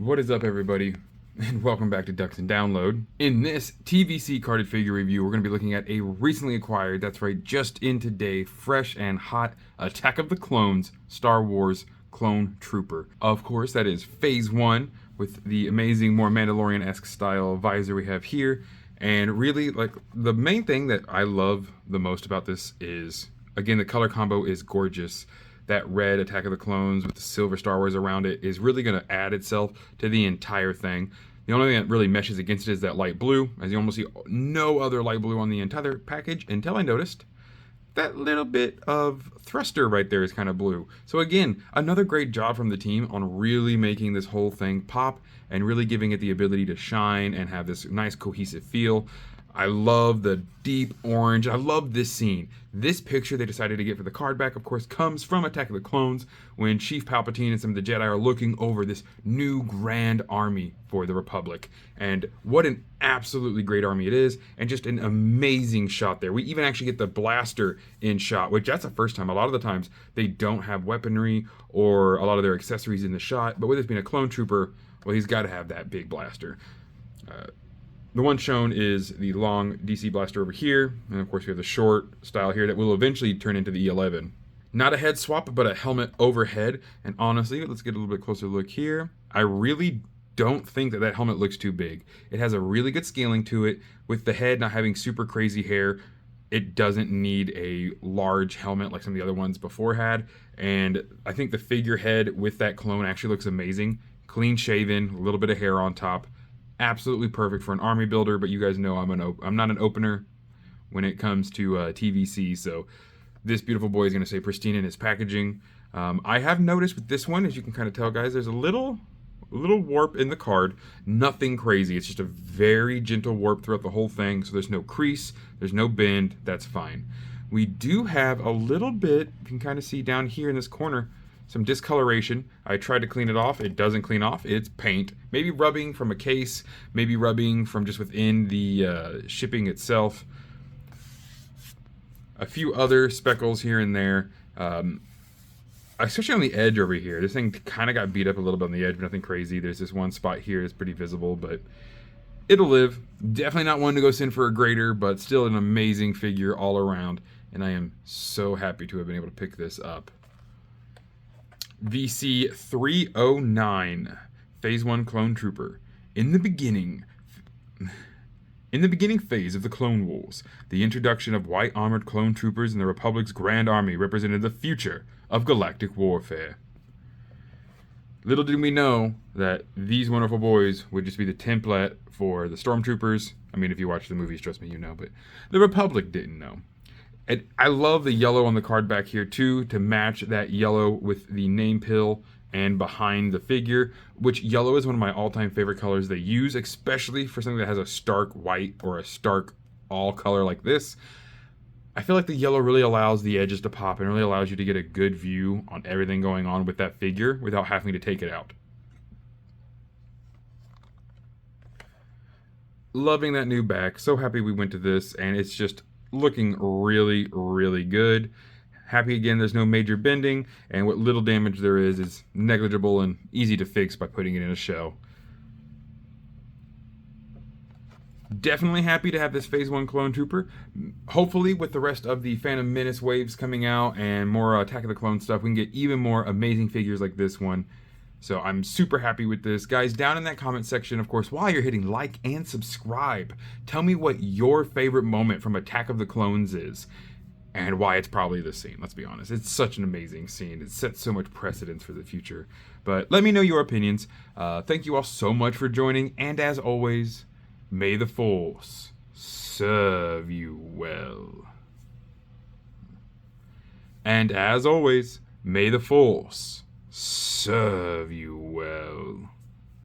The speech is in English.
What is up, everybody, and welcome back to Ducks and Download. In this TVC carded figure review, we're going to be looking at a recently acquired, that's right, just in today, fresh and hot Attack of the Clones Star Wars Clone Trooper. Of course, that is Phase 1 with the amazing, more Mandalorian-esque style visor we have here. And really, like, the main thing that I love the most about this is, again, the color combo is gorgeous. That red Attack of the Clones with the silver Star Wars around it is really going to add itself to the entire thing. The only thing that really meshes against it is that light blue, as you almost see no other light blue on the entire package until I noticed that little bit of thruster right there is kind of blue. So again, another great job from the team on really making this whole thing pop and really giving it the ability to shine and have this nice cohesive feel. I love the deep orange. I love this scene. This picture they decided to get for the card back, of course, comes from Attack of the Clones when Chief Palpatine and some of the Jedi are looking over this new grand army for the Republic. And what an absolutely great army it is, and just an amazing shot there. We even actually get the blaster in shot, which that's the first time. A lot of the times they don't have weaponry or a lot of their accessories in the shot, but with this being a clone trooper, well, he's got to have that big blaster. The one shown is the long DC blaster over here, and of course we have the short style here that will eventually turn into the E11. Not a head swap, but a helmet overhead, and honestly, let's get a little bit closer look here. I really don't think that helmet looks too big. It has a really good scaling to it. With the head not having super crazy hair, it doesn't need a large helmet like some of the other ones before had, and I think the figurehead with that clone actually looks amazing. Clean shaven, a little bit of hair on top. Absolutely perfect for an army builder, but you guys know I'm not an opener when it comes to TVC, so this beautiful boy is going to say pristine in his packaging. I have noticed with this one, as you can kind of tell, guys, there's a little warp in the card. Nothing crazy. It's just a very gentle warp throughout the whole thing, so there's no crease, there's no bend. That's fine. We do have a little bit, you can kind of see down here in this corner, some discoloration. I tried to clean it off. It doesn't clean off. It's paint. Maybe rubbing from a case, maybe rubbing from just within the shipping itself. A few other speckles here and there, especially on the edge over here. This thing kind of got beat up a little bit on the edge, but nothing crazy. There's this one spot here that's pretty visible, but it'll live. Definitely not one to go send for a grader, but still an amazing figure all around, and I am so happy to have been able to pick this up. VC 309, Phase 1 Clone Trooper. In the beginning phase of the Clone Wars, the introduction of white armored clone troopers in the Republic's Grand Army represented the future of galactic warfare. Little did we know that these wonderful boys would just be the template for the Stormtroopers. I mean, if you watch the movies, trust me, you know, but the Republic didn't know. And I love the yellow on the card back here too, to match that yellow with the name pill and behind the figure, which yellow is one of my all-time favorite colors they use, especially for something that has a stark white or a stark all color like this. I feel like the yellow really allows the edges to pop and really allows you to get a good view on everything going on with that figure without having to take it out. Loving that new back. So happy we went to this, and it's just looking really, really good. Happy again, there's no major bending, and what little damage there is negligible and easy to fix by putting it in a shell. Definitely happy to have this Phase 1 Clone Trooper. Hopefully, with the rest of the Phantom Menace waves coming out and more Attack of the Clone stuff, we can get even more amazing figures like this one. So I'm super happy with this. Guys, down in that comment section, of course, while you're hitting like and subscribe, tell me what your favorite moment from Attack of the Clones is and why it's probably this scene. Let's be honest. It's such an amazing scene. It sets so much precedence for the future. But let me know your opinions. Thank you all so much for joining. And as always, may the Force serve you well. And as always, may the Force serve you well.